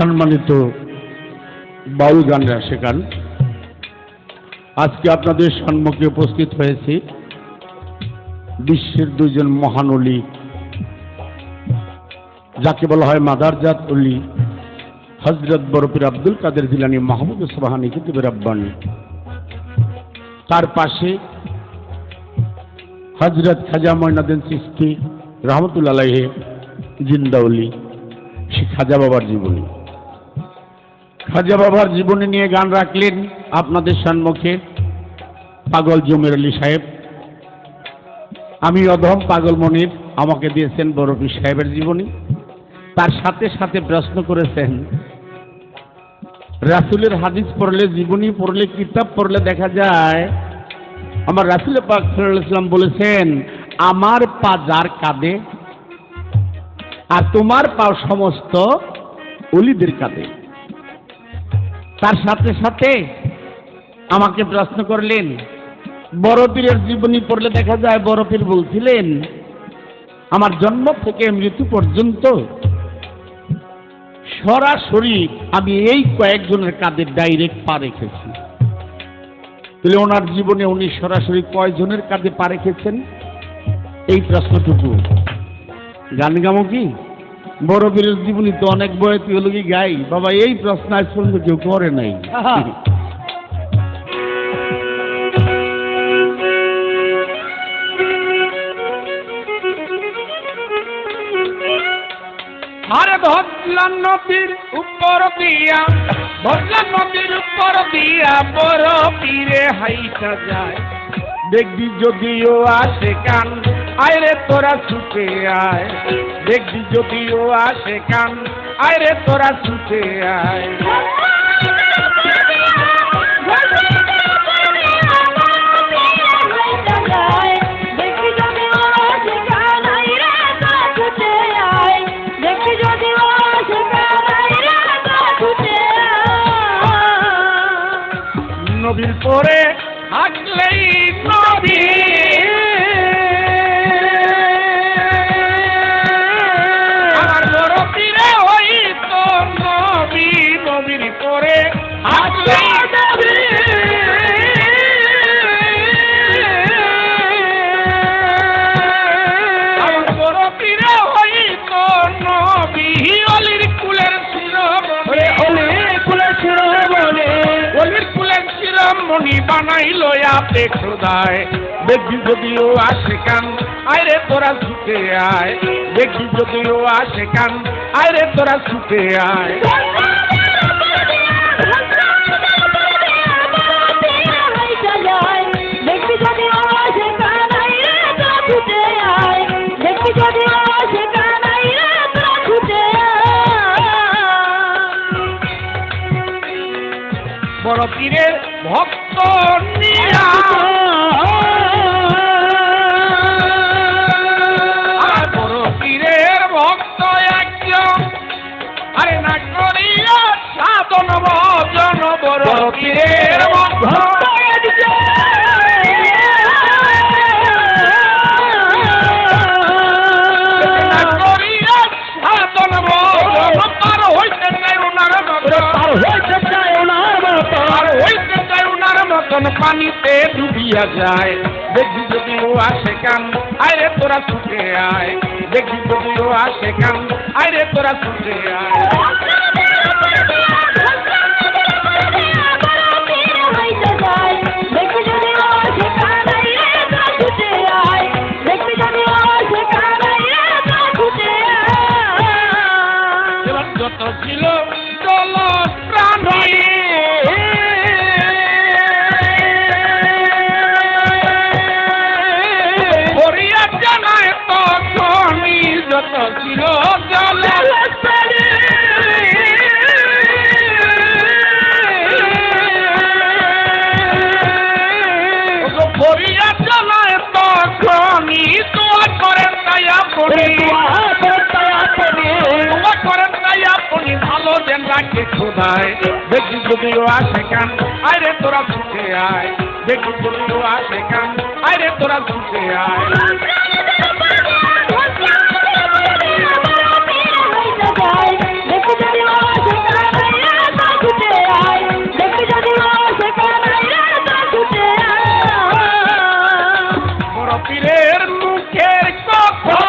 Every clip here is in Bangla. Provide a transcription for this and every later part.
সম্মানিত বাউল গানরা শেখান, আজকে আপনাদের সম্মুখে উপস্থিত হয়েছি বিশ্বের দুইজন মহান অলি, যাকে বলা হয় মাদারজাত অলি, হযরত বরপীর আব্দুল কাদের জিলানী মাহমুদ সুবহানী কুতুবে রাব্বানী। তার পাশে হযরত খাজা মঈনুদ্দিন চিশতি রহমতুল্লাহ আলাইহি জিন্দা অলি, সে খাজা বাবার জীবনী। খাজা বাবার জীবনী নিয়ে গান রাখলেন আপনাদের সম্মুখে পাগল জমির আলী সাহেব। আমি অধম পাগল মনির, আমাকে দিয়েছেন বরপীর সাহেবের জীবনী। তার সাথে সাথে প্রশ্ন করেছেন, রাসূলের হাদিস পড়লে, জীবনী পড়লে, কিতাব পড়লে দেখা যায় আমার রাসূল পাক সাল্লাল্লাহু আলাইহি ওয়াসাল্লাম বলেছেন, আমার পা যার কাঁধে আর তোমার পা সমস্ত ওলিদের কাঁধে। তার সাথে সাথে আমাকে প্রশ্ন করলেন, বড় পীরের জীবনী পড়লে দেখা যায় বড় পীর বলছিলেন, আমার জন্ম থেকে মৃত্যু পর্যন্ত সরাসরি আমি এই কয়েকজনের কাঁধে ডাইরেক্ট পা রেখেছি। তাহলে ওনার জীবনে উনি সরাসরি কয়জনের কাঁধে পা রেখেছেন? এই প্রশ্নটুকু গান গামো কি? বড় পীরের জীবনী তো অনেক বয়সী হলো কি গাই বাবা, এই প্রশ্ন আজ পর্যন্ত কেউ করে নাই। আরে ভগলান নবীর উপর দিয়া, ভগলান নবীর উপর দিয়া বড় পীরে হাইটা যায়। দেখবি যদিও আসে কান, আয়রে তোরা ছুটে আয়। দেখবি যদিও আসে কান, আয়রে তোরা ছুটে আয়। নবীর পরে হাঁটলেই নবী, আমার বড় পীরে হইতো নবী। নবীর পরে হাঁটলেই নবী, আমার বড় পীরে হইতো নবী। অলির কুলের শিরোমণি, অলির কুলের শিরোমণি, অলির কুলের শিরোমণি বানাইলো আপে খোদায়। দেখবি যদিও আসে কান, আয়রে তোরা ছুটে আয়। দেখবি যদিও আসে কান, আয়রে তোরা ছুটে আয়। বড় পীরের ভক্ত নিয়া, বড় পীরের ভক্ত একজন, আরে না করিয়া সাধন ভজন। বড় পীরের ভক্ত না করিয়া সাধন ভজন। পার হইতে চাই ওনার মতন, পার হইতে চাই ওনার মতন, আর হইতে চাই ওনার মতন পানিতে ডুবিয়া যায়। দেখবি যদিও আসে কান, আয়রে তোরা ছুটে আয়। দেখবি যদিও আসে কান, আয়রে তোরা ছুটে আয়। যত ছিল জল প্রাণী, হরিয়া জানায় তখনই, যত ছিল জল প্রাণী, হরিয়া জানায় তখনই। দোয়া করেন তাই আপনি, দোয়া করেন তাই আপনি, ভালো দেন রাখে খোদায়। দেখবি যদিও আসে কান, আয়রে তোরা ছুটে আয়। দেখবি যদিও আসে কান, আয়রে তোরা ছুটে আয়। দেখো যদি দুঃখের কথা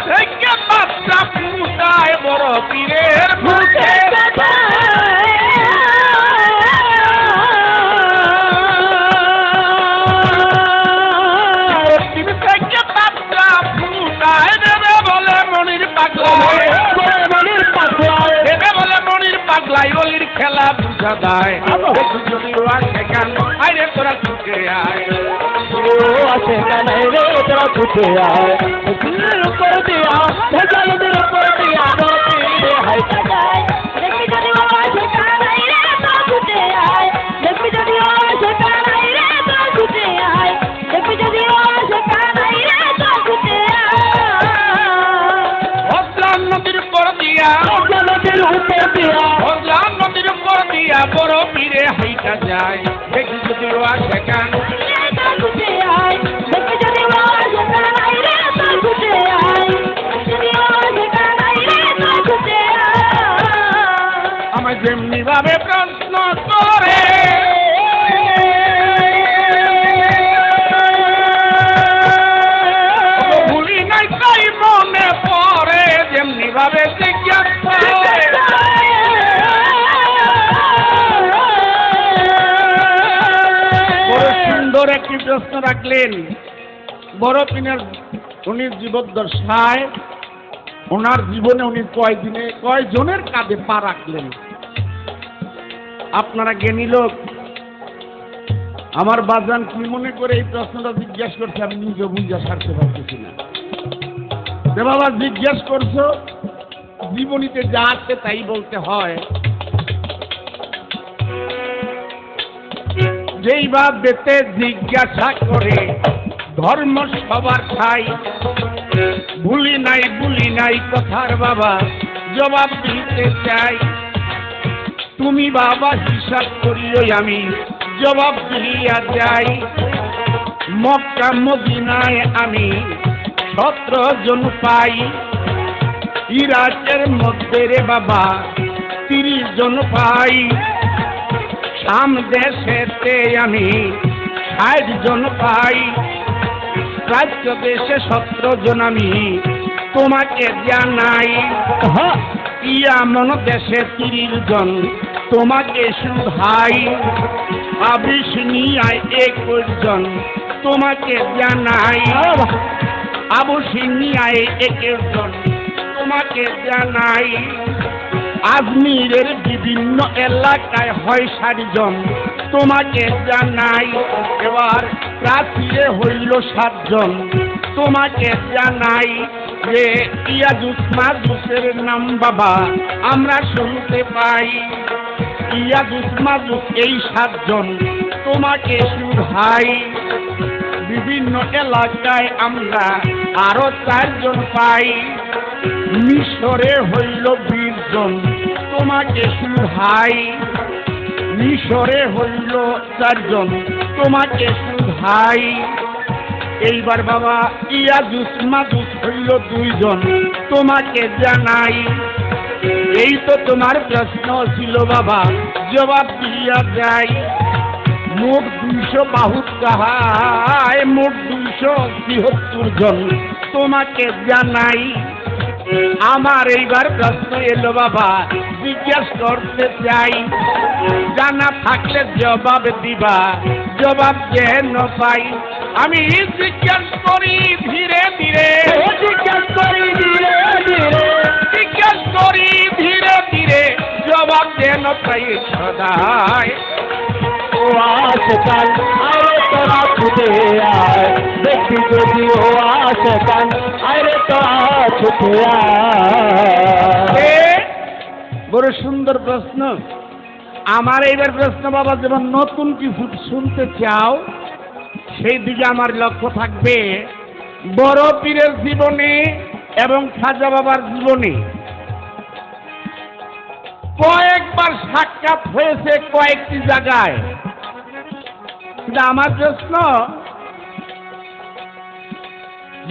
থেকে বাচ্চা ফুটায় বড় পীরের মুখে পাগলাইলির খেলা বুঝা দেয় যদি আসে গান আরে তোরা ছুটে আয় আসে কানাই রে তোরা ছুটে আয় দিলের উপর দিয়া ভেজালদের উপর দিয়া রে হাই কানাই দেখবি যদি আসে কানাই রে তোরা ছুটে আয় দেখবি যদি আসে কানাই রে তোরা ছুটে আয় দেখবি যদি আসে কানাই রে তোরা ছুটে আয় ভদ্রা নদীর উপর দিয়া নদীর উপর দিয়া ভদ্রা নদীর উপর দিয়া বড় পীরে হাইটা যায় দেখবি যদি আসে গান ছুটে আয় দেখবি যদি আসে কানাই রে তোরা ছুটে আয় যদি আসে কানাই রে তোরা ছুটে আয় আমার যেমনি ভাবে প্রশ্ন করে ভুলি নাই তাই মনে পড়ে যেমনি ভাবে জিজ্ঞাসা বড় সুন্দর একটি প্রশ্ন রাখলেন বড় পীরের উনি জীবদ্দশায় ওনার জীবনে উনি কয়জনের কাঁধে পা রাখলেন আপনারা জ্ঞানী লোক আমার বাজান কি মনে করে এই প্রশ্নটা জিজ্ঞাসা করছে আমি নিজে বুঝা সারতে পারতেছি না যে বাবা জিজ্ঞেস করছো জীবনীতে যা আছে তাই বলতে হয় যেই বা বেতে জিজ্ঞাসা করে ধর্ম সবার খাই ভুলি নাই কথার বাবা জবাব দিতে চাই তুমি বাবা হিসাব করিও আমি জবাব দিয়া যাই মক্কা মদিনায় আমি 17 জন পাই ইরাকের মধ্যে রে বাবা 30 জন পাই শাম দেশেতে আমি 60 জন পাই রাজ্য দেশে 17 জন আমি তোমাকে জানাই ইয়ামন দেশে 30 জন তোমাকে শুধাই আবিসিনিয়ায় 21 জন তোমাকে জানাই আবুসিনিয়ায় 21 জন তোমাকে জানাই আজমিরের বিভিন্ন এলাকায় হয় 60 জন তোমাকে জানাই এবার রাশিয়ে হইল 7 জন তোমাকে জানাই যে ইয়াজুজ মাজুজের নাম বাবা আমরা শুনতে পাই ইয়াজুজ মাজুজ এই 7 জন তোমাকে শুধাই বিভিন্ন এলাকায় আমরা আরো 4 জন পাই মিশরে হইল 20 জন তোমাকে শুধাই মিশরে হইল 4 জন তোমাকে শুধাই এইবার বাবা ইয়াজুজ মাজুজ হইল 2 জন তোমাকে জানাই এই তো তোমার প্রশ্ন ছিল বাবা জবাব দিয়া যাই মোট 272 কাহায় মোট 273 জন তোমাকে জানাই আমার এইবার প্রশ্ন এলো বাবা জিজ্ঞেস করতে চাই জানা থাকলে জবাব দিবা জবাব যেন পাই আমি জিজ্ঞেস করি ধীরে ধীরে জিজ্ঞেস করি ধীরে ধীরে জিজ্ঞেস করি ধীরে ধীরে জবাব যেন পাই সদায় ও আশকান আরে তোরা ছুটে আয় দেখবি যদি ও আশকান আরে তোরা ছুটে আয় বড় সুন্দর প্রশ্ন আমার এইবার প্রশ্ন বাবা যেমন নতুন কিছু শুনতে চাও সেই দিকে আমার লক্ষ্য থাকবে বড় পীরের জীবনে এবং খাজা বাবার জীবনে কয়েকবার সাক্ষাৎ হয়েছে কয়েকটি জায়গায় কিন্তু আমার প্রশ্ন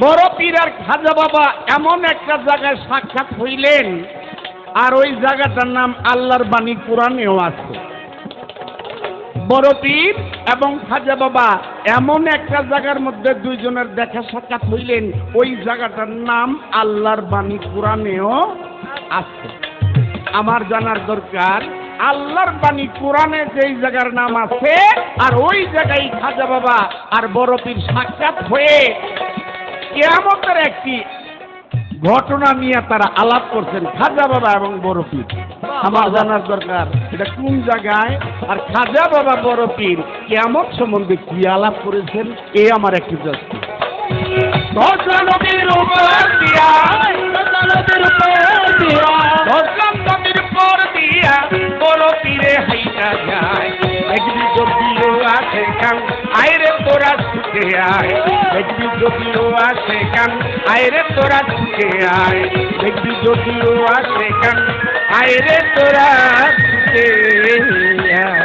বড় পীর আর খাজা বাবা এমন একটা জায়গায় সাক্ষাৎ হইলেন আর ওই জায়গাটার নাম আল্লাহর বাণী কোরআনেও আছে বড় পীর এবং খাজা বাবা এমন একটা জায়গার মধ্যে দুইজনের দেখা সাক্ষাৎ হইলেন, ওই জায়গাটার নাম আল্লাহর বাণী কোরআনেও আছে। আমার জানার দরকার আল্লাহর বাণী কোরআনে যেই জায়গার নাম আছে আর ওই জায়গায় খাজা বাবা আর বড় পীর সাক্ষাৎ হয়ে কিয়ামতের একটি ঘটনা নিয়ে তারা আলাপ করছেন, খাজা বাবা এবং বড় পীর। আমার জানার দরকার এটা কোন জায়গায়, আর খাজা বাবা বড় পীর কিয়ামত সম্বন্ধে কি আলাপ করেছেন, এ আমার একটু জাস্ট। নদীর উপর দিয়া নদীর উপর দিয়া ধরলাম নদীর উপর দিয়া বড় পীরে হাইটা যায়। একদিন যদিও আছে কান আইরে তোরা ছুটে আয়, একদিন যদিও আছে কান আইরে তোরা ছুটে আয়, একদিন যদিও আছে কান আইরে তোরা ছুটে আয়।